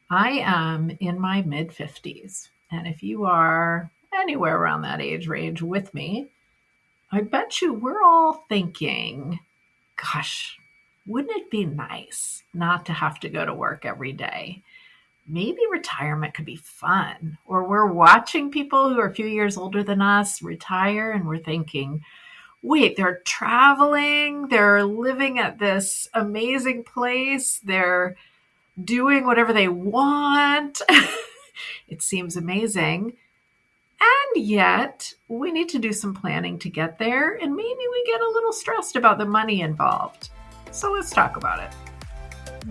I am in my mid 50s. And if you are anywhere around that age range with me, I bet you we're all thinking, gosh, wouldn't it be nice not to have to go to work every day? Maybe retirement could be fun. Or we're watching people who are a few years older than us retire and we're thinking, wait, they're traveling, they're living at this amazing place, they're doing whatever they want. It seems amazing. And yet, we need to do some planning to get there, and maybe we get a little stressed about the money involved. So let's talk about it.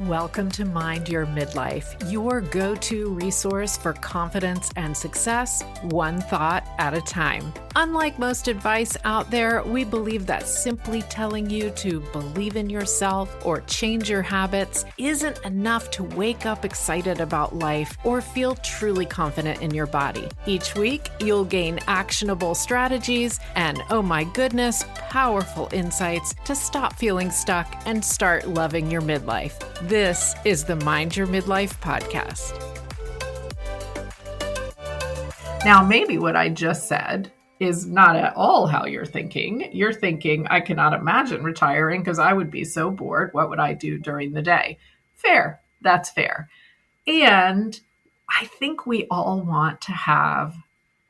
Welcome to Mind Your Midlife, your go-to resource for confidence and success, one thought at a time. Unlike most advice out there, we believe that simply telling you to believe in yourself or change your habits isn't enough to wake up excited about life or feel truly confident in your body. Each week, you'll gain actionable strategies and, oh my goodness, powerful insights to stop feeling stuck and start loving your midlife. This is the Mind Your Midlife podcast. Now, maybe what I just said is not at all how you're thinking. You're thinking, I cannot imagine retiring because I would be so bored. What would I do during the day? Fair. That's fair. And I think we all want to have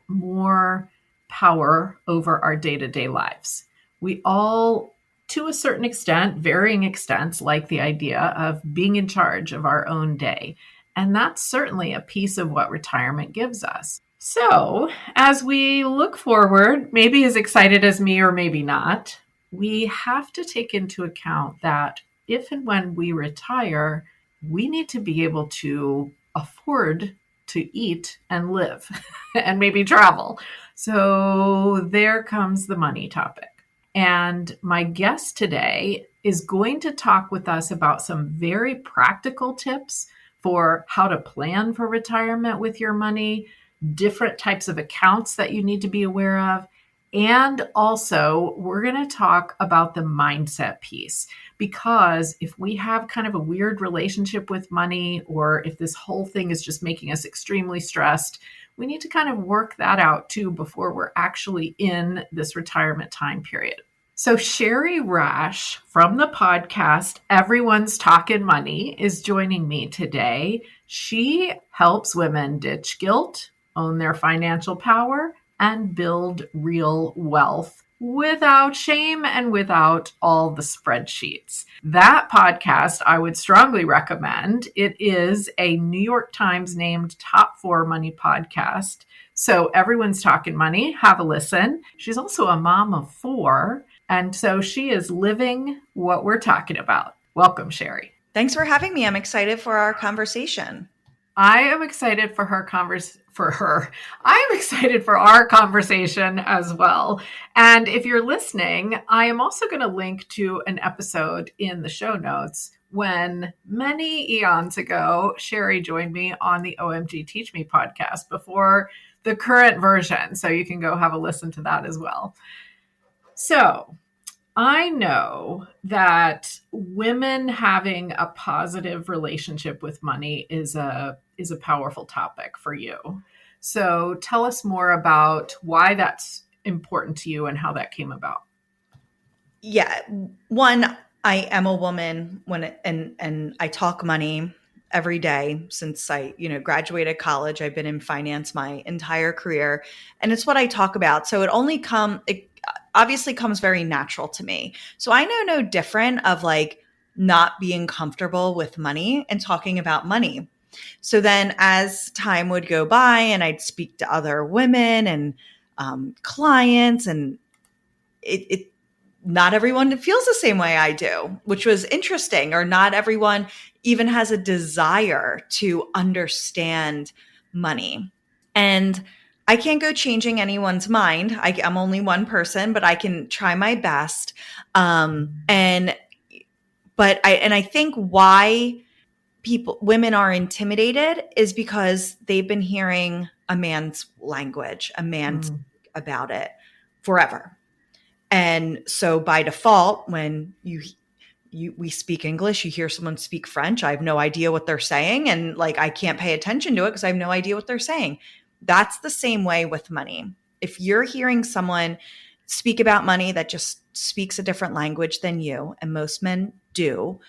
more power over our day-to-day lives. We all, to a certain extent, varying extents, like the idea of being in charge of our own day. And that's certainly a piece of what retirement gives us. So, as we look forward, maybe as excited as me or maybe not, we have to take into account that if and when we retire, we need to be able to afford to eat and live and maybe travel. So there comes the money topic. And my guest today is going to talk with us about some very practical tips for how to plan for retirement with your money, different types of accounts that you need to be aware of. And also, we're going to talk about the mindset piece, because if we have kind of a weird relationship with money, or if this whole thing is just making us extremely stressed, we need to kind of work that out too before we're actually in this retirement time period. So Shari Rash from the podcast Everyone's Talking Money is joining me today. She helps women ditch guilt, own their financial power, and build real wealth without shame and without all the spreadsheets. That podcast I would strongly recommend. It is a New York Times named top 4 money podcast. So Everyone's Talking Money. Have a listen. She's also a mom of 4. And so she is living what we're talking about. Welcome, Shari. Thanks for having me. I'm excited for our conversation. I am excited for I am excited for our conversation as well. And if you're listening, I am also going to link to an episode in the show notes when many eons ago, Shari joined me on the OMG Teach Me podcast before the current version. So you can go have a listen to that as well. So I know that women having a positive relationship with money is a powerful topic for you. So tell us more about why that's important to you and how that came about. Yeah. One, I am a woman and I talk money every day since I, graduated college. I've been in finance my entire career, and it's what I talk about. So it obviously comes very natural to me. So I know no different of like not being comfortable with money and talking about money. So then as time would go by and I'd speak to other women and clients, and it not everyone feels the same way I do, which was interesting, or not everyone even has a desire to understand money. And I can't go changing anyone's mind. I'm only one person, but I can try my best. I think why women are intimidated is because they've been hearing a man's language, a man about it forever. And so by default, when you we speak English, you hear someone speak French, I have no idea what they're saying, and like I can't pay attention to it because I have no idea what they're saying. That's the same way with money. If you're hearing someone speak about money that just speaks a different language than you, and most men do,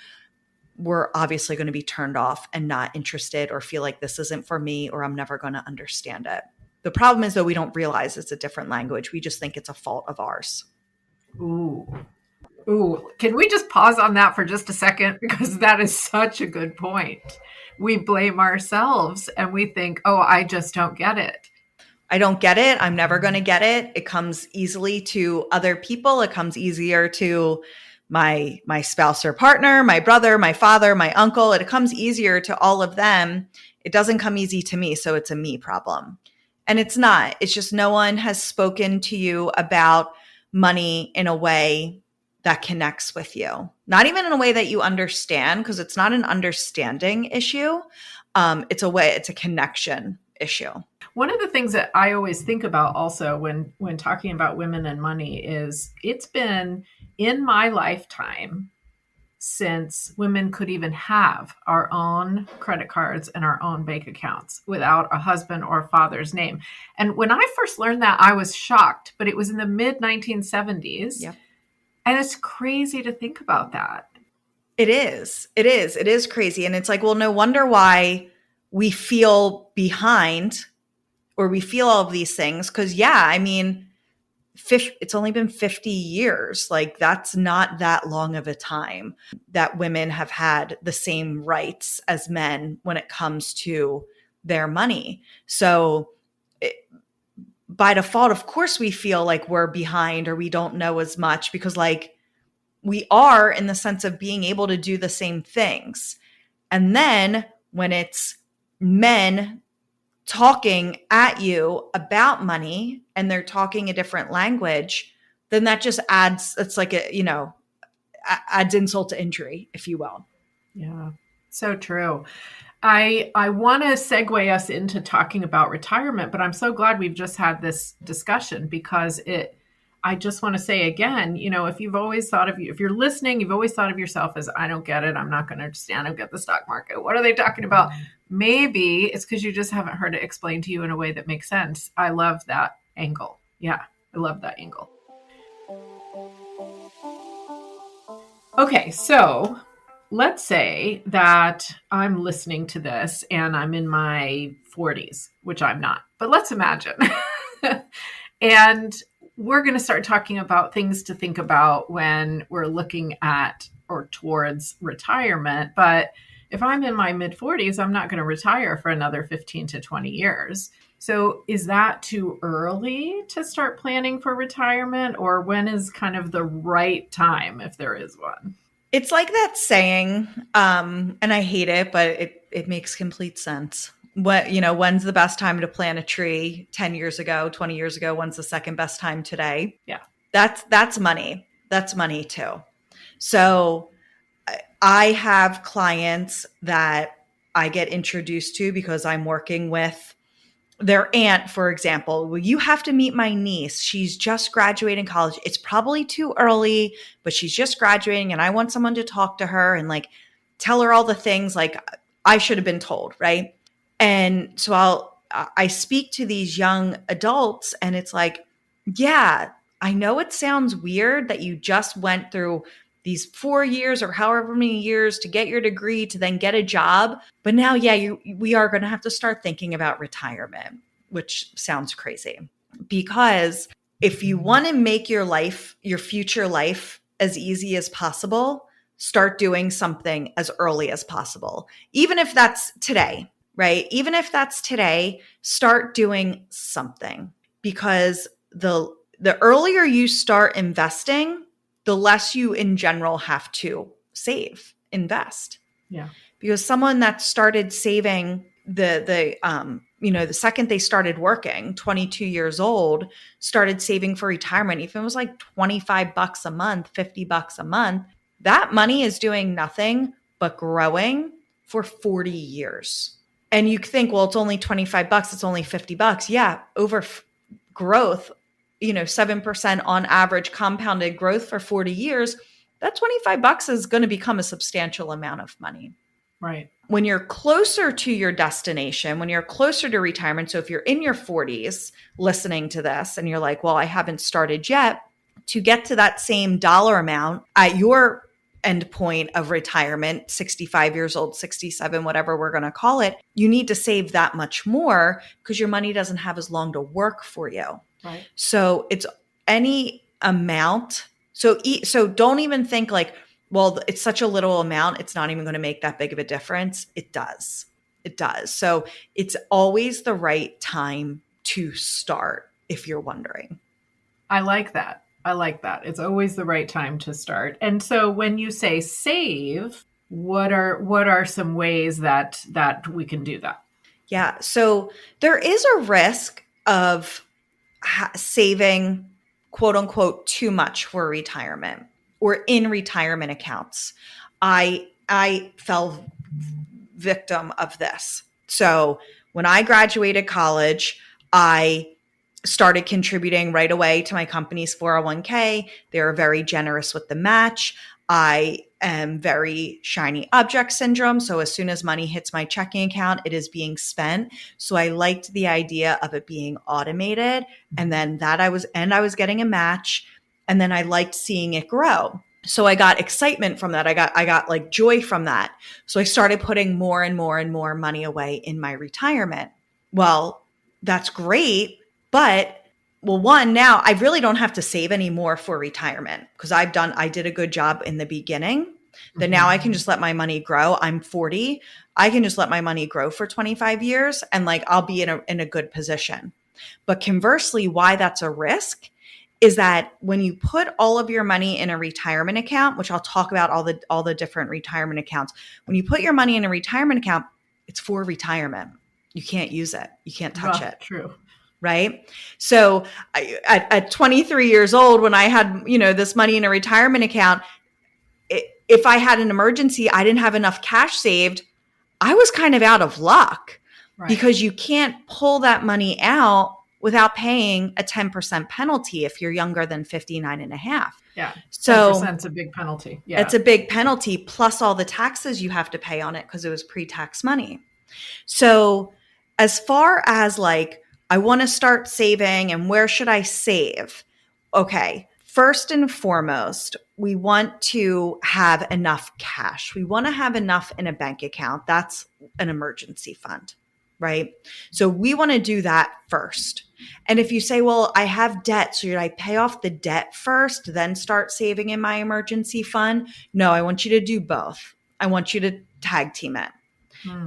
we're obviously going to be turned off and not interested or feel like this isn't for me or I'm never going to understand it. The problem is, though, we don't realize it's a different language. We just think it's a fault of ours. Ooh. Ooh, can we just pause on that for just a second? Because that is such a good point. We blame ourselves and we think, oh, I just don't get it. I don't get it. I'm never going to get it. It comes easily to other people. It comes easier to my spouse or partner, my brother, my father, my uncle. It comes easier to all of them. It doesn't come easy to me, so it's a me problem. And it's not. It's just no one has spoken to you about money in a way that connects with you. Not even in a way that you understand, because it's not an understanding issue. It's a connection issue. One of the things that I always think about also when talking about women and money is it's been in my lifetime since women could even have our own credit cards and our own bank accounts without a husband or father's name. And when I first learned that, I was shocked, but it was in the mid 1970s. Yep. And it's crazy to think about that. It is. It is. It is crazy. And it's like, well, no wonder why we feel behind or we feel all of these things. Because, yeah, I mean, it's only been 50 years. Like, that's not that long of a time that women have had the same rights as men when it comes to their money. So by default, of course, we feel like we're behind or we don't know as much because, like, we are in the sense of being able to do the same things. And then when it's men talking at you about money and they're talking a different language, then that just it's like adds insult to injury, if you will. Yeah, so true. I want to segue us into talking about retirement, but I'm so glad we've just had this discussion because I just want to say again, if you're listening, you've always thought of yourself as, I don't get it. I'm not going to understand. I don't get the stock market. What are they talking about? Maybe it's because you just haven't heard it explained to you in a way that makes sense. I love that angle. Yeah, I love that angle. Okay, so let's say that I'm listening to this and I'm in my 40s, which I'm not, but let's imagine. And we're going to start talking about things to think about when we're looking at or towards retirement. But if I'm in my mid 40s, I'm not going to retire for another 15 to 20 years. So is that too early to start planning for retirement, or when is kind of the right time if there is one? It's like that saying, and I hate it, but it makes complete sense. When's the best time to plant a tree? 10 years ago, 20 years ago? When's the second best time today? Yeah. That's money. That's money too. So I have clients that I get introduced to because I'm working with their aunt, for example. Well, you have to meet my niece. She's just graduating college. It's probably too early, but she's just graduating and I want someone to talk to her and like tell her all the things like I should have been told, right? And so I speak to these young adults and it's like, yeah, I know it sounds weird that you just went through these 4 years or however many years to get your degree to then get a job. But now, yeah, we are going to have to start thinking about retirement, which sounds crazy. Because if you want to make your future life as easy as possible, start doing something as early as possible. Even if that's today, right? Even if that's today, start doing something. Because the earlier you start investing, the less you in general have to invest. Yeah. Because someone that started saving the second they started working, 22 years old, started saving for retirement, even if it was like $25 a month, $50 a month, that money is doing nothing but growing for 40 years. And you think, well, it's only $25, it's only $50. Yeah, growth, 7% on average compounded growth for 40 years, that 25 bucks is going to become a substantial amount of money. Right. When you're closer to your destination, when you're closer to retirement, so if you're in your 40s listening to this and you're like, well, I haven't started yet, to get to that same dollar amount at your end point of retirement, 65 years old, 67, whatever we're going to call it, you need to save that much more because your money doesn't have as long to work for you. Right. So it's any amount. So don't even think like, well, it's such a little amount, it's not even going to make that big of a difference. It does. It does. So it's always the right time to start, if you're wondering. I like that. I like that. It's always the right time to start. And so when you say save, what are some ways that we can do that? Yeah. So there is a risk of saving, quote unquote, too much for retirement or in retirement accounts. I fell victim of this. So when I graduated college, I started contributing right away to my company's 401k. They were very generous with the match. I am very shiny object syndrome. So as soon as money hits my checking account, it is being spent. So I liked the idea of it being automated. And then I was getting a match. And then I liked seeing it grow. So I got excitement from that. I got like joy from that. So I started putting more and more and more money away in my retirement. Well, that's great. But one, now I really don't have to save any more for retirement because I did a good job in the beginning. That now I can just let my money grow. I'm 40. I can just let my money grow for 25 years and like I'll be in a good position. But conversely, why that's a risk is that when you put all of your money in a retirement account, which I'll talk about all the different retirement accounts, when you put your money in a retirement account, it's for retirement. You can't use it. You can't touch it. True. Right. So at 23 years old, when I had, this money in a retirement account, if I had an emergency, I didn't have enough cash saved, I was kind of out of luck because you can't pull that money out without paying a 10% penalty if you're younger than 59 and a half. Yeah. So 10%'s a big penalty. Yeah. It's a big penalty plus all the taxes you have to pay on it because it was pre-tax money. So as far as like, I want to start saving and where should I save? Okay. First and foremost, we want to have enough cash. We want to have enough in a bank account. That's an emergency fund, right? So we want to do that first. And if you say, well, I have debt, so should I pay off the debt first, then start saving in my emergency fund? No, I want you to do both. I want you to tag team it.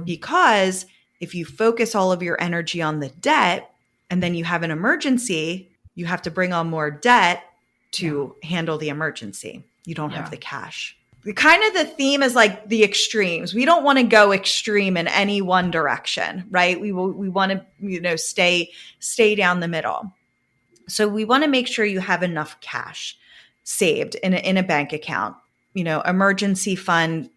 Because if you focus all of your energy on the debt and then you have an emergency, you have to bring on more debt to handle the emergency. You don't have the cash. Kind of the theme is like the extremes. We don't want to go extreme in any one direction, right? We want to, stay down the middle. So we want to make sure you have enough cash saved in a bank account, emergency fund.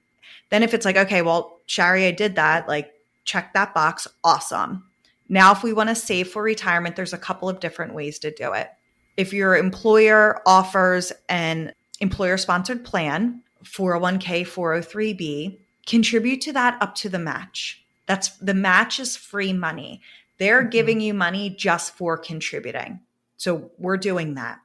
Then if it's like, okay, well, Shari, I did that, like check that box. Awesome. Now, if we want to save for retirement, there's a couple of different ways to do it. If your employer offers an employer-sponsored plan, 401k, 403b, contribute to that up to the match. The match is free money. They're giving you money just for contributing. So we're doing that.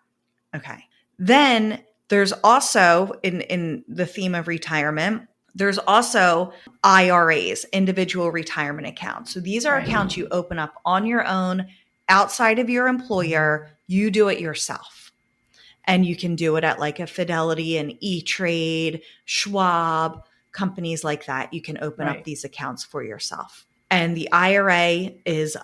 Okay. Then there's also in the theme of retirement, there's also IRAs, individual retirement accounts. So these are accounts you open up on your own outside of your employer. You do it yourself. And you can do it at like a Fidelity and E-Trade, Schwab, companies like that. You can open up these accounts for yourself. And the IRA is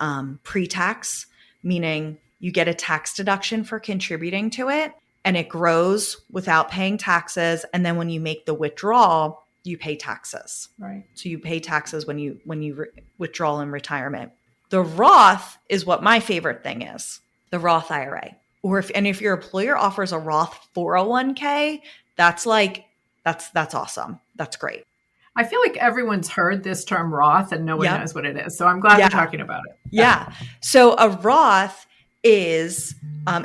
pre-tax, meaning you get a tax deduction for contributing to it and it grows without paying taxes. And then when you make the withdrawal, you pay taxes. Right. So you pay taxes when you withdraw in retirement. The Roth is what my favorite thing is, the Roth IRA. If your employer offers a Roth 401k, that's awesome. That's great. I feel like everyone's heard this term Roth and no one knows what it is. So I'm glad we're talking about it. Yeah. So a Roth is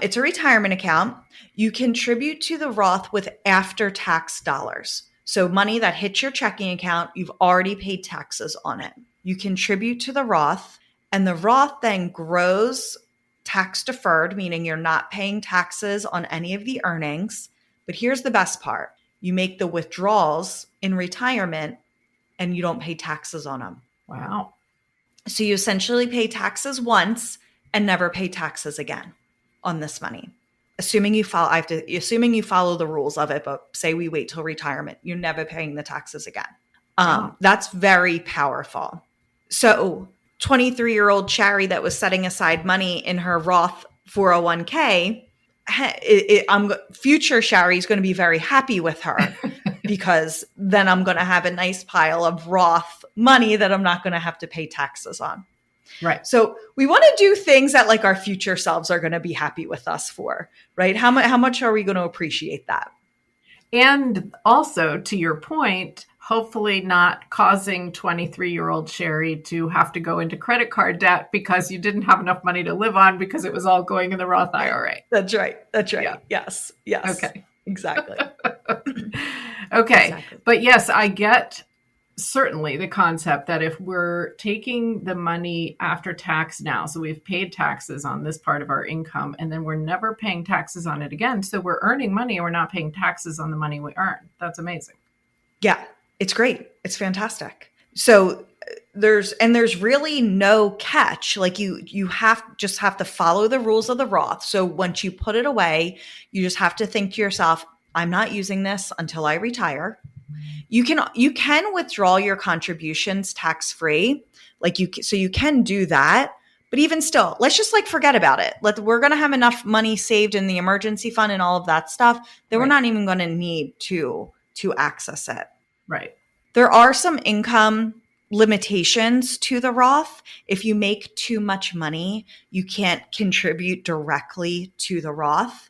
it's a retirement account. You contribute to the Roth with after-tax dollars. So money that hits your checking account, you've already paid taxes on it. You contribute to the Roth, and the Roth then grows tax deferred, meaning you're not paying taxes on any of the earnings. But here's the best part. You make the withdrawals in retirement and you don't pay taxes on them. Wow. So you essentially pay taxes once and never pay taxes again on this money. Assuming you follow the rules of it, but say we wait till retirement, you're never paying the taxes again. Wow. That's very powerful. So 23-year-old Shari that was setting aside money in her Roth 401k, future Shari is going to be very happy with her because then I'm going to have a nice pile of Roth money that I'm not going to have to pay taxes on. Right. So we want to do things that like our future selves are going to be happy with us for, right? How much are we going to appreciate that? And also, to your point, hopefully not causing 23-year-old Shari to have to go into credit card debt because you didn't have enough money to live on because it was all going in the Roth IRA. That's right. Yeah. Yes. Okay. Exactly. Okay. Exactly. But yes, I get certainly the concept that if we're taking the money after tax now, so we've paid taxes on this part of our income, and then we're never paying taxes on it again. So we're earning money and we're not paying taxes on the money we earn. That's amazing. Yeah, it's great. It's fantastic. So there's really no catch. Like you just have to follow the rules of the Roth. So once you put it away, you just have to think to yourself, I'm not using this until I retire. You can withdraw your contributions tax-free. So you can do that. But even still, let's just forget about it. We're going to have enough money saved in the emergency fund and all of that stuff that we're not even going to need to access it. Right. There are some income limitations to the Roth. If you make too much money, you can't contribute directly to the Roth.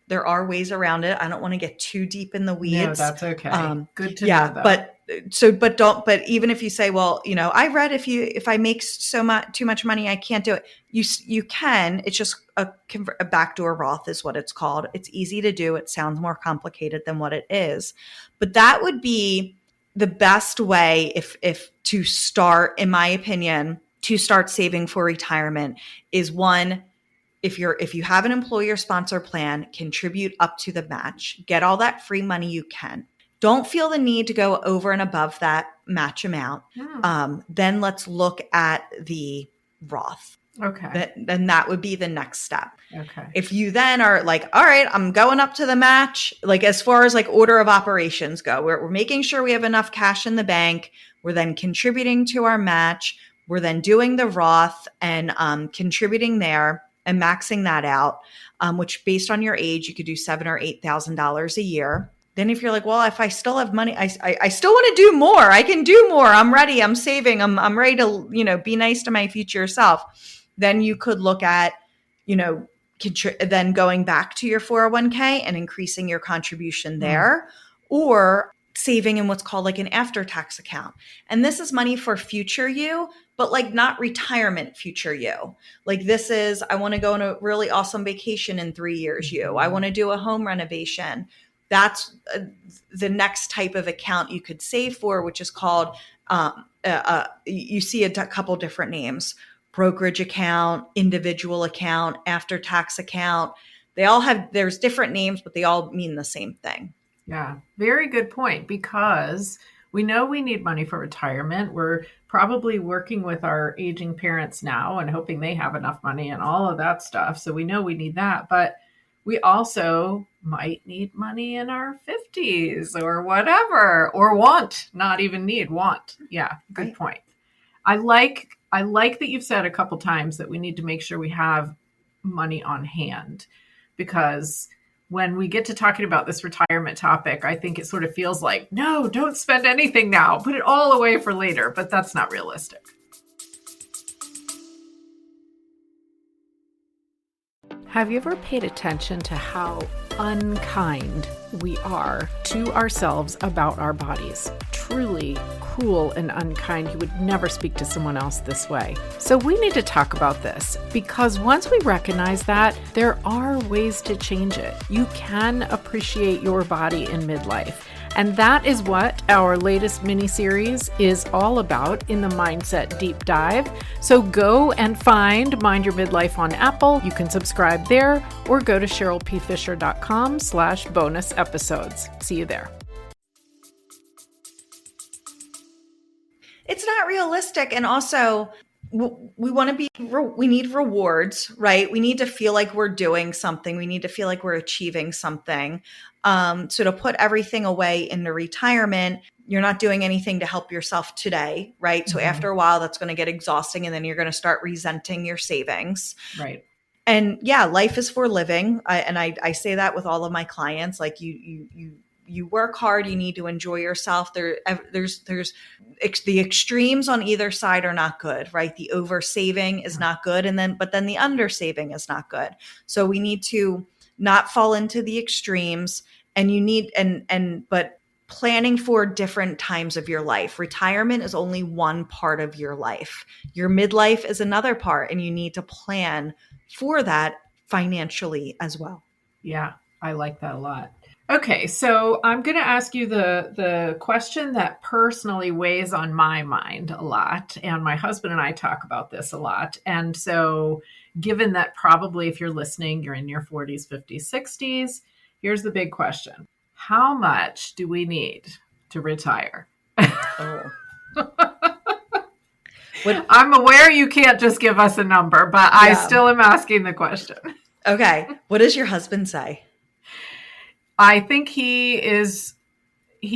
There are ways around it. I don't want to get too deep in the weeds. No, that's okay. Good to know, though. But even if you say, well, I read if I make too much money, I can't do it. You can. It's just a backdoor Roth is what it's called. It's easy to do. It sounds more complicated than what it is, but that would be the best way if to start, in my opinion, to start saving for retirement is one. If you have an employer sponsor plan, contribute up to the match. Get all that free money you can. Don't feel the need to go over and above that match amount. Then let's look at the Roth. Okay. Then that would be the next step. Okay. If you then are like, all right, I'm going up to the match, as far as order of operations go, we're making sure we have enough cash in the bank. We're then contributing to our match. We're then doing the Roth and contributing there and maxing that out, which based on your age, you could do $7,000 or $8,000 a year. Then if you're like, well, if I still have money, I still want to do more. I can do more. I'm ready. I'm saving. I'm ready to, be nice to my future self. Then you could look at, then going back to your 401k and increasing your contribution there, or saving in what's called an after-tax account. And this is money for future you, but not retirement future you. This is, I want to go on a really awesome vacation in 3 years you. I want to do a home renovation. That's the next type of account you could save for, which is called, you see a couple different names: brokerage account, individual account, after-tax account. There's different names, but they all mean the same thing. Yeah, very good point, because we know we need money for retirement. We're probably working with our aging parents now and hoping they have enough money and all of that stuff. So we know we need that, but we also might need money in our 50s or whatever, or not even need. Yeah, good point. I like that you've said a couple times that we need to make sure we have money on hand, because when we get to talking about this retirement topic, I think it sort of feels like, no, don't spend anything now. Put it all away for later. But that's not realistic. Have you ever paid attention to how unkind we are to ourselves about our bodies? truly cruel and unkind. He would never speak to someone else this way. So we need to talk about this, because once we recognize that, there are ways to change it. You can appreciate your body in midlife. And that is what our latest mini-series is all about in the Mindset Deep Dive. So go and find Mind Your Midlife on Apple. You can subscribe there, or go to CherylPFisher.com/bonus episodes. See you there. It's not realistic. And also, we want to we need rewards, right? We need to feel like we're doing something. We need to feel like we're achieving something. So to put everything away into retirement, you're not doing anything to help yourself today, right? So after a while, that's going to get exhausting, and then you're going to start resenting your savings. Right. And yeah, life is for living. I say that with all of my clients. Like you work hard, you need to enjoy yourself. There's the extremes on either side are not good, right? The over saving is not good. But then the under saving is not good. So we need to not fall into the extremes, and you need, but planning for different times of your life. Retirement is only one part of your life. Your midlife is another part, and you need to plan for that financially as well. Yeah, I like that a lot. Okay, so I'm going to ask you the question that personally weighs on my mind a lot, and my husband and I talk about this a lot. And so given that probably if you're listening, you're in your 40s, 50s, 60s, here's the big question. How much do we need to retire? Oh. I'm aware you can't just give us a number, but I still am asking the question. Okay. What does your husband say? I think he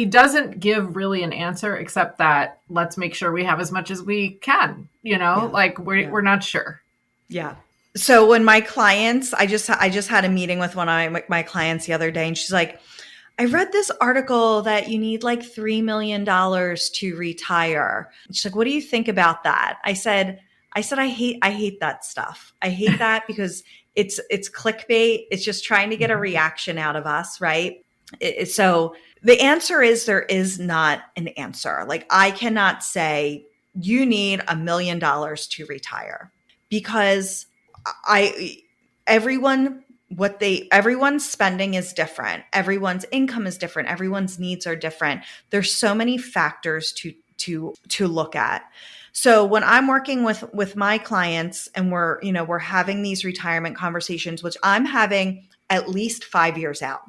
doesn't give really an answer, except that let's make sure we have as much as we can, like we're not sure. Yeah. So when my clients, I just had a meeting with one of my clients the other day, and she's like, I read this article that you need like $3 million to retire. She's like, what do you think about that? I said, I hate that stuff. I hate that because it's clickbait. It's just trying to get a reaction out of us, right? So the answer is there is not an answer. Like, I cannot say you need $1 million to retire, because everyone's spending is different. Everyone's income is different. Everyone's needs are different. There's so many factors to look at. So when I'm working with my clients, and we're having these retirement conversations, which I'm having at least 5 years out.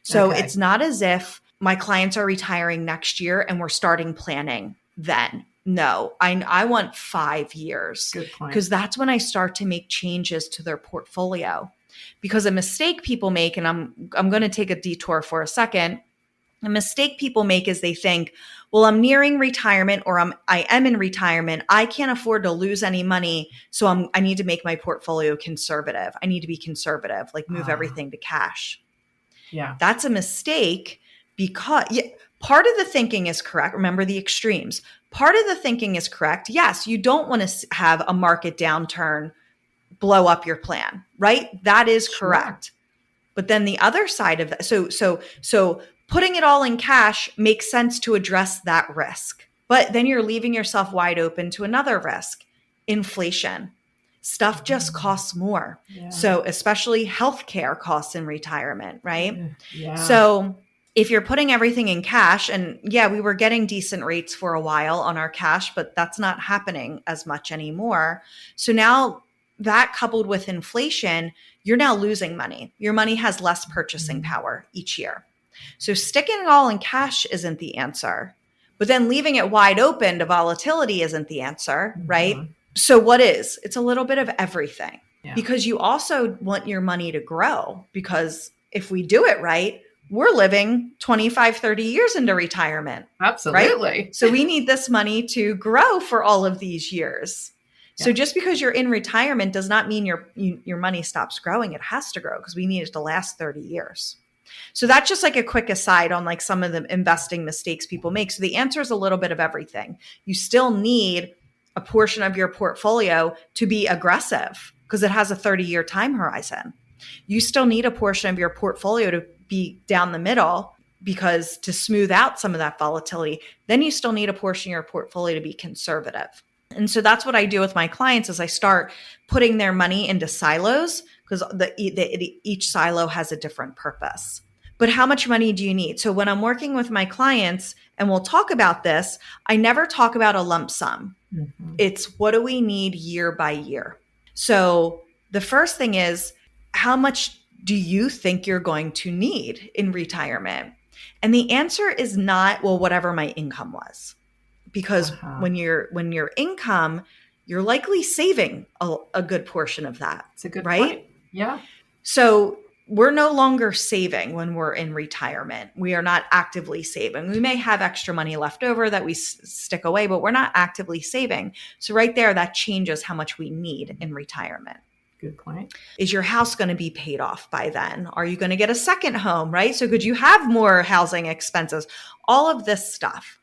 So It's not as if my clients are retiring next year and we're starting planning then. No, I want 5 years. Good point. Because that's when I start to make changes to their portfolio. Because a mistake people make, and I'm going to take a detour for a second. A mistake people make is they think, well, I'm nearing retirement, or I am in retirement. I can't afford to lose any money, so I need to make my portfolio conservative. I need to be conservative, like move everything to cash. Yeah, that's a mistake, because part of the thinking is correct. Remember the extremes. Part of the thinking is correct. Yes, you don't want to have a market downturn blow up your plan, right? That is correct. But then the other side of that, so putting it all in cash makes sense to address that risk. But then you're leaving yourself wide open to another risk, inflation. Stuff just costs more. Yeah. So especially healthcare costs in retirement, right? Yeah. So if you're putting everything in cash, and we were getting decent rates for a while on our cash, but that's not happening as much anymore. So now that, coupled with inflation, you're now losing money. Your money has less purchasing power each year. So sticking it all in cash isn't the answer, but then leaving it wide open to volatility isn't the answer, right? So what is? It's a little bit of everything, because you also want your money to grow, because if we do it right, we're living 25, 30 years into retirement. Absolutely. Right? So we need this money to grow for all of these years. So just because you're in retirement does not mean your money stops growing. It has to grow, because we need it to last 30 years. So that's just like a quick aside on like some of the investing mistakes people make. So the answer is a little bit of everything. You still need a portion of your portfolio to be aggressive, because it has a 30-year time horizon. You still need a portion of your portfolio to be down the middle, because to smooth out some of that volatility, then you still need a portion of your portfolio to be conservative. And so that's what I do with my clients is I start putting their money into silos because each silo has a different purpose. But how much money do you need? So when I'm working with my clients and we'll talk about this, I never talk about a lump sum. Mm-hmm. It's what do we need year by year? So the first thing is, how much do you think you're going to need in retirement? And the answer is not, well, whatever my income was. Because Uh-huh. when your income, you're likely saving a good portion of that, It's a good right? point. Yeah. So we're no longer saving when we're in retirement. We are not actively saving. We may have extra money left over that we stick away, but we're not actively saving. So right there, that changes how much we need in retirement. Good point. Is your house going to be paid off by then? Are you going to get a second home, right? So could you have more housing expenses? All of this stuff.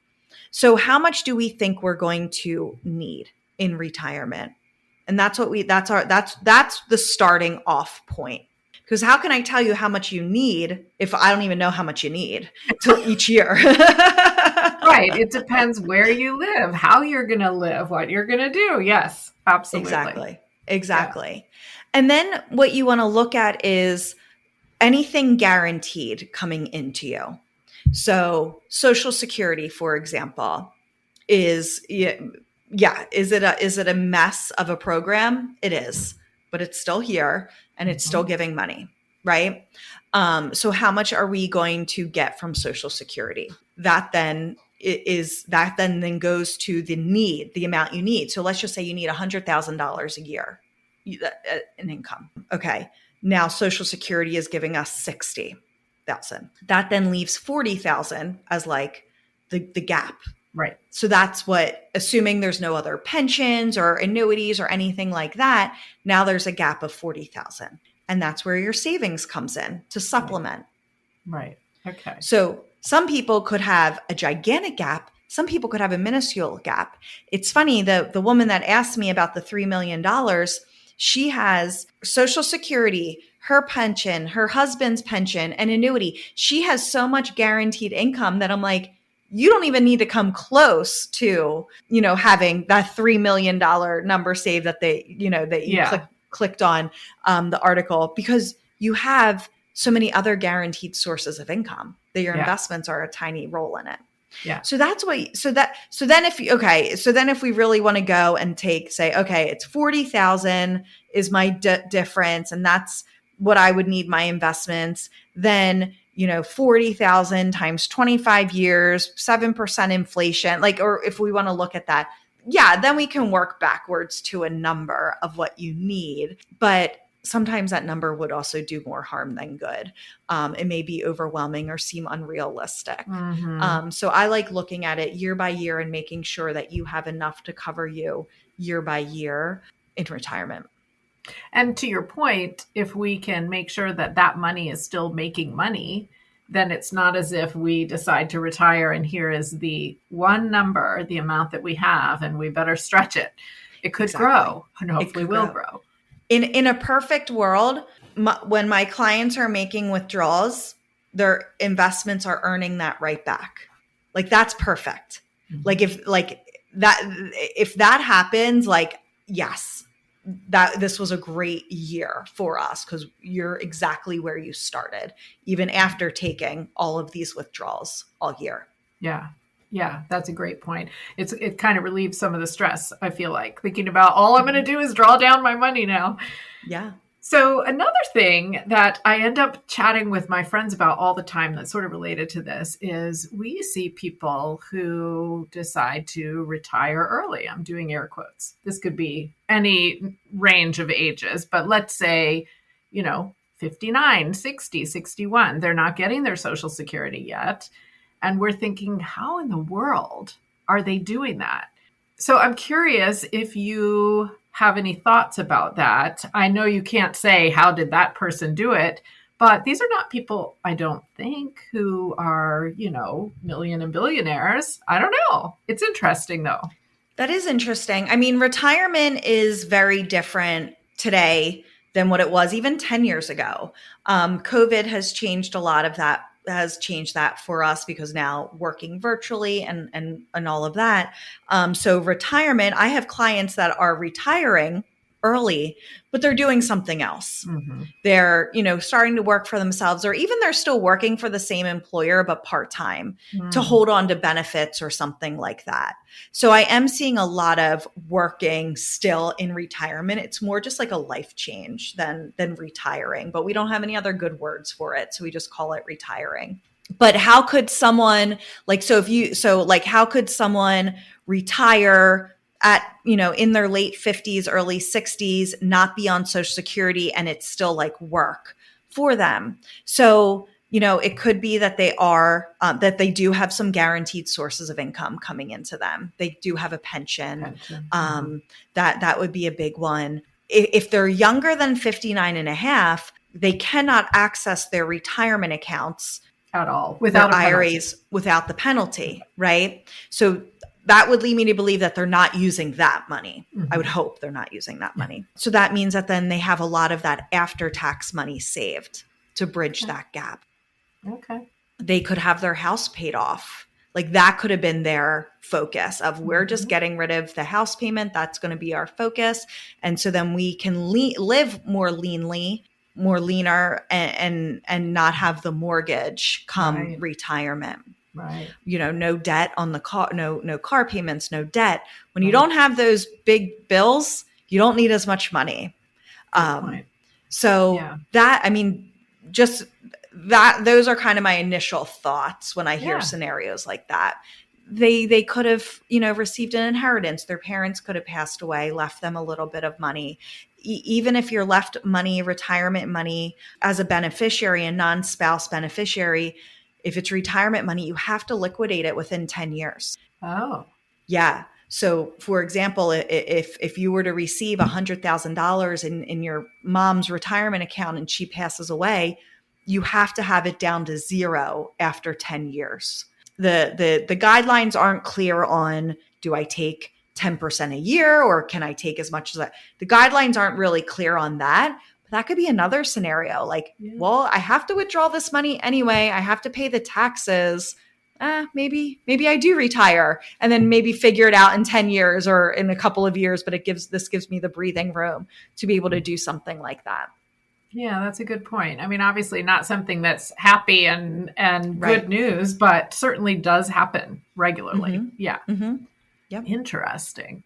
So how much do we think we're going to need in retirement? And that's the starting off point. Because how can I tell you how much you need if I don't even know how much you need till each year? Right. It depends where you live, how you're going to live, what you're going to do. Yes, absolutely. Exactly. Yeah. Exactly. And then what you want to look at is anything guaranteed coming into you. So Social Security, for example, is is it a mess of a program? It is, but it's still here and it's still Mm-hmm. giving money, right? So how much are we going to get from Social Security? That then goes to the amount you need. So let's just say you need $100,000 a year in income. Okay. Now Social Security is giving us 60,000. That then leaves 40,000 as like the gap. Right. So that's what, assuming there's no other pensions or annuities or anything like that, now there's a gap of 40,000. And that's where your savings comes in to supplement. Right. Okay. So some people could have a gigantic gap. Some people could have a minuscule gap. It's funny, the woman that asked me about the $3 million, she has Social Security, her pension, her husband's pension, and annuity. She has so much guaranteed income that I'm like, you don't even need to come close to, having that $3 million number saved that you clicked on the article, because you have so many other guaranteed sources of income that your investments are a tiny role in it. Yeah. So that's what, so then if we really want to go and say, okay, it's 40,000 is my difference. And that's what I would need my investments. Then, 40,000 times 25 years, 7% inflation, or if we want to look at that, then we can work backwards to a number of what you need. But sometimes that number would also do more harm than good. It may be overwhelming or seem unrealistic. Mm-hmm. So I like looking at it year by year and making sure that you have enough to cover you year by year in retirement. And to your point, if we can make sure that that money is still making money, then it's not as if we decide to retire and here is the one number, the amount that we have, and we better stretch it. It could grow, and hopefully will grow. In a perfect world, when my clients are making withdrawals, their investments are earning that right back. That's perfect. Mm-hmm. If that happens, yes, that this was a great year for us because you're exactly where you started, even after taking all of these withdrawals all year. Yeah. Yeah, that's a great point. It kind of relieves some of the stress, I feel like, thinking about all I'm going to do is draw down my money now. Yeah. So another thing that I end up chatting with my friends about all the time that's sort of related to this is we see people who decide to retire early. I'm doing air quotes. This could be any range of ages, but let's say, 59, 60, 61. They're not getting their Social Security yet. And we're thinking, how in the world are they doing that? So I'm curious if you have any thoughts about that. I know you can't say, how did that person do it? But these are not people, I don't think, who are, million and billionaires. I don't know. It's interesting, though. That is interesting. I mean, retirement is very different today than what it was even 10 years ago. COVID has changed a lot of that, has changed that for us because now working virtually and all of that. So retirement, I have clients that are retiring early, but they're doing something else. Mm-hmm. They're, starting to work for themselves, or even they're still working for the same employer, but part-time to Mm. hold on to benefits or something like that. So I am seeing a lot of working still in retirement. It's more just like a life change than retiring, but we don't have any other good words for it. So we just call it retiring. But how could someone how could someone retire at, in their late 50s, early 60s, not be on Social Security and it's still like work for them? So, it could be that that they do have some guaranteed sources of income coming into them. They do have a pension. Pension. That would be a big one. If they're younger than 59 and a half, they cannot access their retirement accounts, At all, their without a penalty. IRAs, without the penalty, right? So that would lead me to believe that they're not using that money. I would hope they're not using that money. So that means that then they have a lot of that after-tax money saved to bridge that gap. Okay. They could have their house paid off. Like that could have been their focus of we're just getting rid of the house payment. That's going to be our focus. And so then we can live more leaner and not have the mortgage come retirement. Right. No debt on the car, no car payments, no debt. When you don't have those big bills, you don't need as much money. Good point. So that, just that, those are kind of my initial thoughts when I hear scenarios like that. They could have, received an inheritance. Their parents could have passed away, left them a little bit of money. Even if you're left money, retirement money as a beneficiary, a non-spouse beneficiary, if it's retirement money, you have to liquidate it within 10 years. Oh. Yeah. So for example, if you were to receive $100,000 in your mom's retirement account and she passes away, you have to have it down to zero after 10 years. The guidelines aren't clear on, do I take 10% a year or can I take as much as that? The guidelines aren't really clear on that. But that could be another scenario. Like, well, I have to withdraw this money anyway. I have to pay the taxes. Maybe I do retire and then maybe figure it out in 10 years or in a couple of years, but this gives me the breathing room to be able to do something like that. Yeah, that's a good point. Obviously not something that's happy and good news, but certainly does happen regularly. Yeah. Yep. Interesting.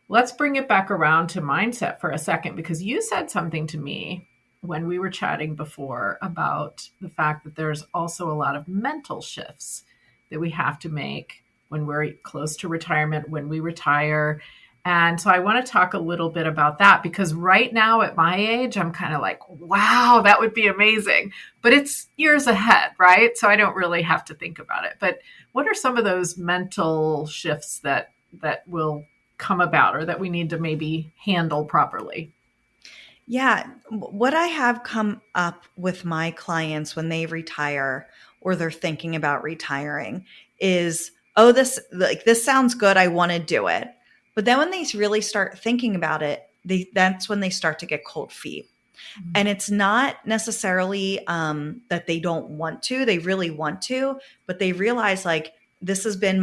Let's bring it back around to mindset for a second, because you said something to me when we were chatting before about the fact that there's also a lot of mental shifts that we have to make when we're close to retirement, when we retire. And so I want to talk a little bit about that, because right now at my age, I'm kind of like, wow, that would be amazing. But it's years ahead, right? So I don't really have to think about it. But what are some of those mental shifts that will come about or that we need to maybe handle properly? Yeah. What I have come up with my clients when they retire or they're thinking about retiring is, oh, this sounds good. I want to do it. But then when they really start thinking about it, that's when they start to get cold feet. And it's not necessarily that they don't want to, they really want to, but they realize like, this has been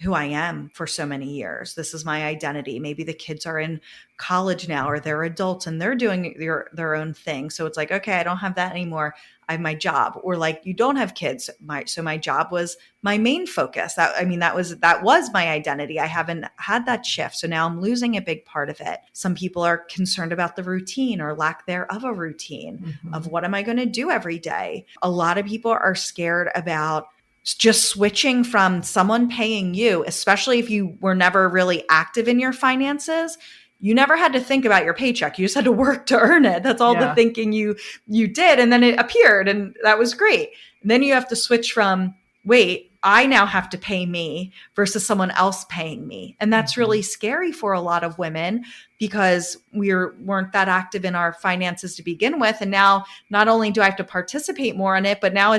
who I am for so many years. This is my identity. Maybe the kids are in college now or they're adults and they're doing their own thing. So it's like, okay, I don't have that anymore. I have my job. Or like, you don't have kids. So my job was my main focus. That was my identity. I haven't had that shift. So now I'm losing a big part of it. Some people are concerned about the routine or lack thereof a routine of what am I going to do every day? A lot of people are scared about just switching from someone paying you, especially if you were never really active in your finances. You never had to think about your paycheck. You just had to work to earn it. That's all the thinking you did. And then it appeared and that was great. And then you have to switch from, wait, I now have to pay me versus someone else paying me. And that's really scary for a lot of women because we weren't that active in our finances to begin with. And now not only do I have to participate more in it, but now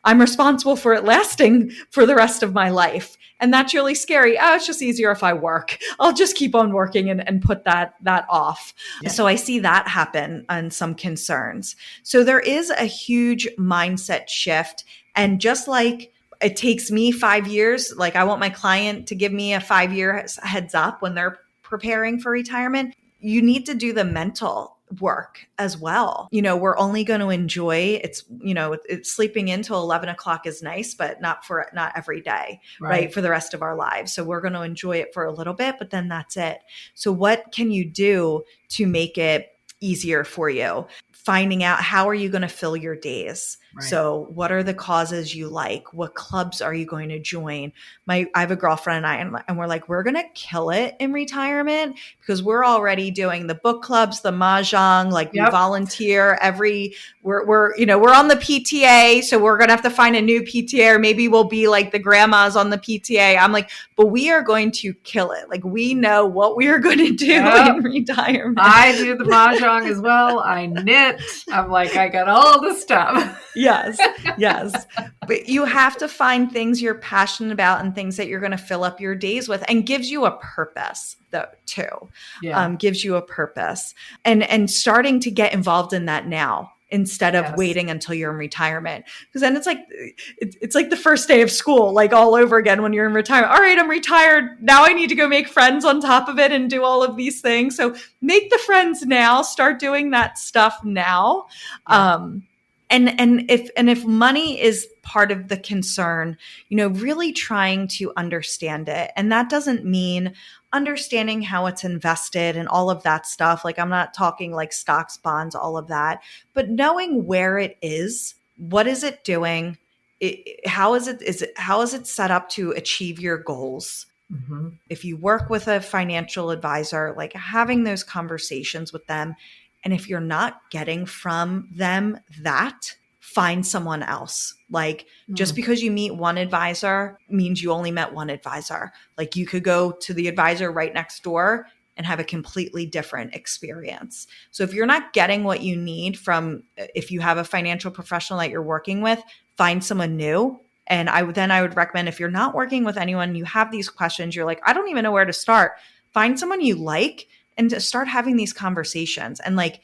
I'm responsible for it lasting for the rest of my life. And that's really scary. Oh, it's just easier if I work. I'll just keep on working and put that off. Yeah. So I see that happen on some concerns. So there is a huge mindset shift. And just like it takes me 5 years, like I want my client to give me a 5 year heads up when they're preparing for retirement, you need to do the mental work as well. We're only going to enjoy it's sleeping until 11 o'clock is nice, but not every day, right? Right. For the rest of our lives. So we're going to enjoy it for a little bit, but then that's it. So what can you do to make it easier for you? Finding out how are you going to fill your days. Right. So what are the causes you like? What clubs are you going to join? I have a girlfriend and we're like, we're going to kill it in retirement because we're already doing the book clubs, the mahjong, like we Yep. volunteer we're on the PTA. So we're going to have to find a new PTA, or maybe we'll be like the grandmas on the PTA. I'm like, but we are going to kill it. Like we know what we are going to do in Yep. retirement. I do the mahjong as well. I knit. I'm like, I got all the stuff. Yes, yes. But you have to find things you're passionate about and things that you're going to fill up your days with, and gives you a purpose, though, too. Yeah. Gives you a purpose, and starting to get involved in that now instead of Yes. waiting until you're in retirement. Because then it's like the first day of school, like all over again when you're in retirement. All right, I'm retired. Now I need to go make friends on top of it and do all of these things. So make the friends now. Start doing that stuff now. Yeah. And if money is part of the concern, really trying to understand it. And that doesn't mean understanding how it's invested and all of that stuff. Like I'm not talking like stocks, bonds, all of that, but knowing where it is, what is it doing? How is it set up to achieve your goals? Mm-hmm. If you work with a financial advisor, like having those conversations with them. And if you're not getting from them that, find someone else. Like just because you meet one advisor means you only met one advisor. Like you could go to the advisor right next door and have a completely different experience. So if you're not getting what you need from, if you have a financial professional that you're working with, find someone new. And I would recommend, if you're not working with anyone, you have these questions, you're like, I don't even know where to start. Find someone you like and to start having these conversations. And like,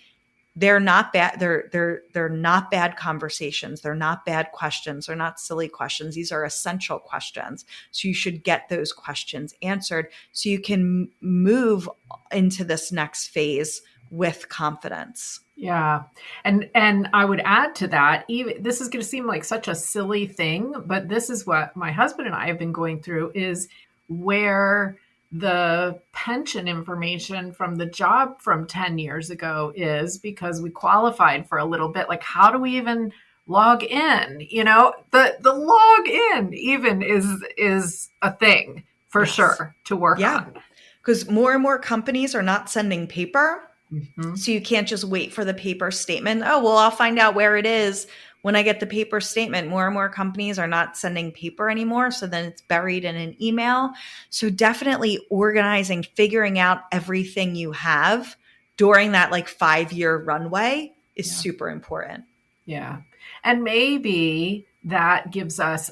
they're not bad. They're not bad conversations. They're not bad questions. They're not silly questions. These are essential questions. So you should get those questions answered so you can move into this next phase with confidence. Yeah. And I would add to that, even this is going to seem like such a silly thing, but this is what my husband and I have been going through, is where the pension information from the job from 10 years ago is, because we qualified for a little bit. Like, how do we even log in? The log in even is a thing for Yes. sure to work Yeah. on. Because more and more companies are not sending paper. Mm-hmm. So you can't just wait for the paper statement. Oh, well, I'll find out where it is when I get the paper statement. More and more companies are not sending paper anymore. So then it's buried in an email. So definitely organizing, figuring out everything you have during that like 5-year runway is Yeah. super important. Yeah. And maybe that gives us,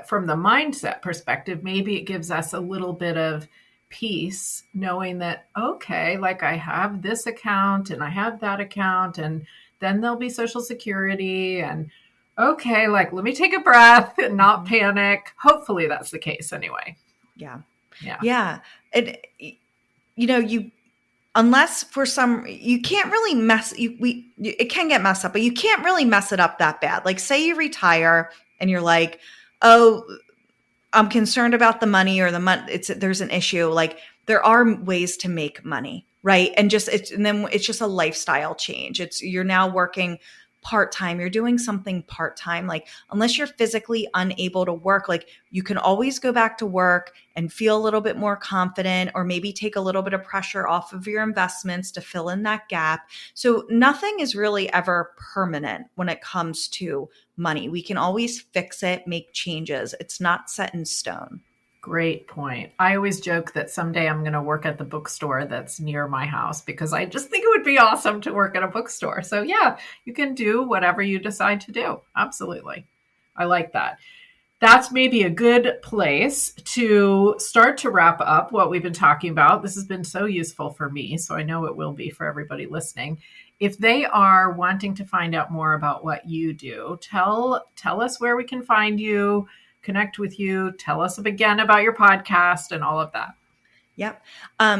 from the mindset perspective, maybe it gives us a little bit of peace knowing that, okay, like I have this account and I have that account, and then there'll be Social Security, and okay, like let me take a breath and not panic. Hopefully that's the case anyway. Yeah. Yeah. Yeah. And, unless for some, you can't really it can get messed up, but you can't really mess it up that bad. Like say you retire and you're like, oh, I'm concerned about the money, or there's an issue. Like there are ways to make money, right? And then it's just a lifestyle change. You're now working part-time, you're doing something part-time. Like unless you're physically unable to work, like you can always go back to work and feel a little bit more confident, or maybe take a little bit of pressure off of your investments to fill in that gap. So nothing is really ever permanent when it comes to money. We can always fix it, make changes. It's not set in stone. Great point. I always joke that someday I'm going to work at the bookstore that's near my house, because I just think it would be awesome to work at a bookstore. So, yeah, you can do whatever you decide to do. Absolutely. I like that. that's maybe a good place to start to wrap up what we've been talking about. This has been so useful for me, so I know it will be for everybody listening. If they are wanting to find out more about what you do, tell us where we can find you, connect with you, tell us again about your podcast and all of that. Yep.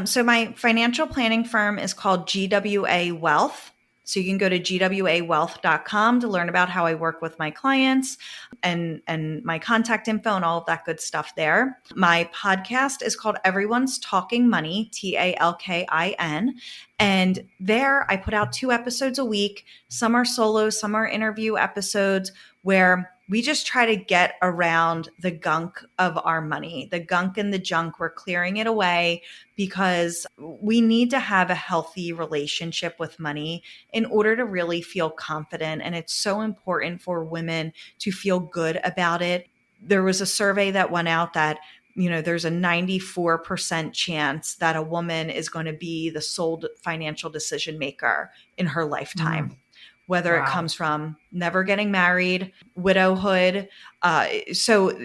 So my financial planning firm is called GWA Wealth. So you can go to gwawealth.com to learn about how I work with my clients and my contact info and all of that good stuff there. My podcast is called Everyone's Talking Money, TALKIN. And there I put out 2 episodes a week. Some are solo, some are interview episodes where we just try to get around the gunk of our money, the gunk and the junk. We're clearing it away because we need to have a healthy relationship with money in order to really feel confident. And it's so important for women to feel good about it. There was a survey that went out that there's a 94% chance that a woman is going to be the sole financial decision maker in her lifetime. Whether it Wow. comes from never getting married, widowhood. So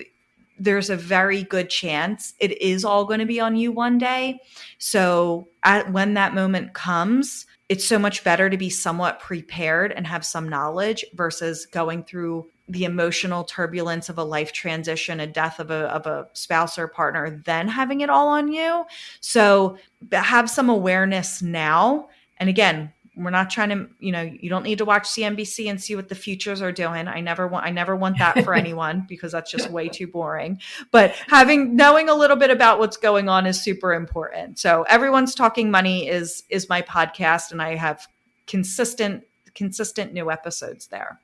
there's a very good chance it is all going to be on you one day. So when that moment comes, it's so much better to be somewhat prepared and have some knowledge versus going through the emotional turbulence of a life transition, a death of a spouse or partner, then having it all on you. So have some awareness now. And again, we're not trying to, you don't need to watch CNBC and see what the futures are doing. I never want that for anyone because that's just way too boring. But knowing a little bit about what's going on is super important. So Everyone's Talking Money is my podcast, and I have consistent new episodes there.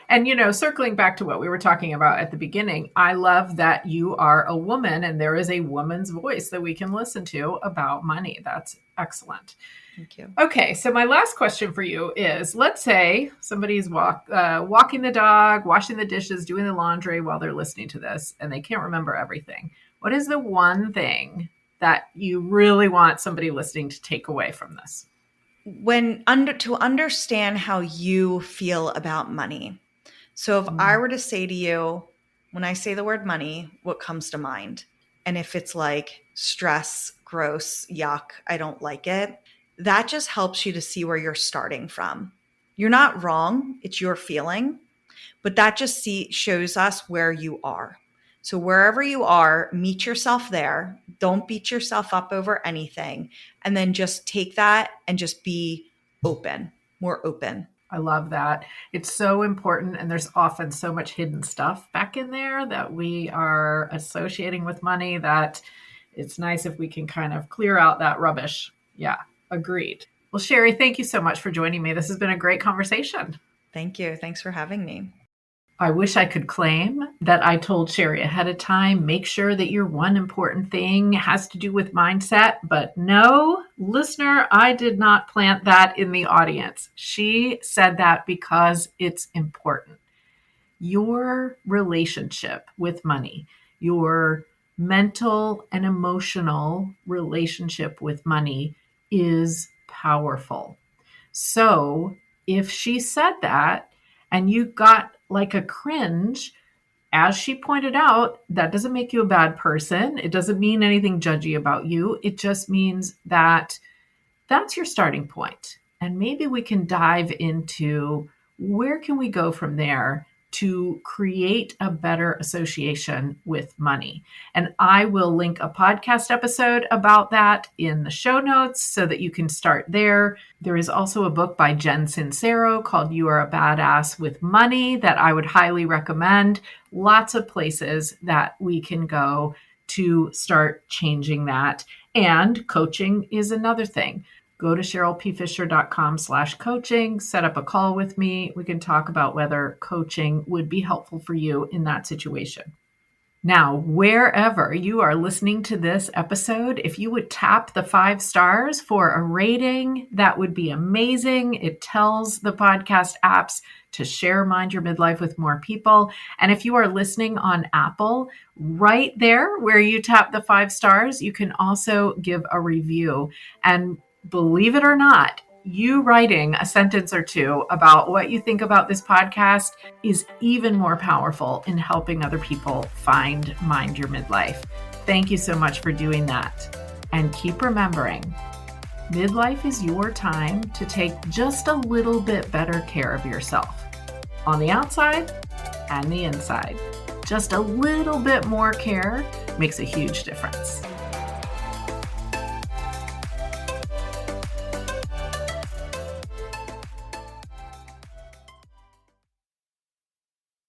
And, circling back to what we were talking about at the beginning, I love that you are a woman and there is a woman's voice that we can listen to about money. That's excellent. Thank you. Okay, so my last question for you is, let's say somebody's walking the dog, washing the dishes, doing the laundry while they're listening to this, and they can't remember everything. What is the one thing that you really want somebody listening to take away from this? To understand how you feel about money. So if I were to say to you, when I say the word money, what comes to mind? And if it's like stress, gross, yuck, I don't like it, that just helps you to see where you're starting from. You're not wrong. It's your feeling, but that just shows us where you are. So wherever you are, meet yourself there. Don't beat yourself up over anything. And then just take that and just be open, more open. I love that. It's so important. And there's often so much hidden stuff back in there that we are associating with money that it's nice if we can kind of clear out that rubbish. Yeah, agreed. Well, Shari, thank you so much for joining me. This has been a great conversation. Thank you. Thanks for having me. I wish I could claim that I told Shari ahead of time, make sure that your one important thing has to do with mindset. But no, listener, I did not plant that in the audience. She said that because it's important. Your relationship with money, your mental and emotional relationship with money is powerful. So if she said that and you got like a cringe, as she pointed out, that doesn't make you a bad person. It doesn't mean anything judgy about you. It just means that that's your starting point. And maybe we can dive into where can we go from there to create a better association with money. And I will link a podcast episode about that in the show notes so that you can start there. There is also a book by Jen Sincero called You Are a Badass with Money that I would highly recommend. Lots of places that we can go to start changing that. And coaching is another thing. Go to CherylPFisher.com/coaching, set up a call with me. We can talk about whether coaching would be helpful for you in that situation. Now, wherever you are listening to this episode, if you would tap the 5 stars for a rating, that would be amazing. It tells the podcast apps to share Mind Your Midlife with more people. And if you are listening on Apple, right there where you tap the 5 stars, you can also give a review. And believe it or not, you writing a sentence or two about what you think about this podcast is even more powerful in helping other people find Mind Your Midlife. Thank you so much for doing that. And keep remembering, midlife is your time to take just a little bit better care of yourself on the outside and the inside. Just a little bit more care makes a huge difference.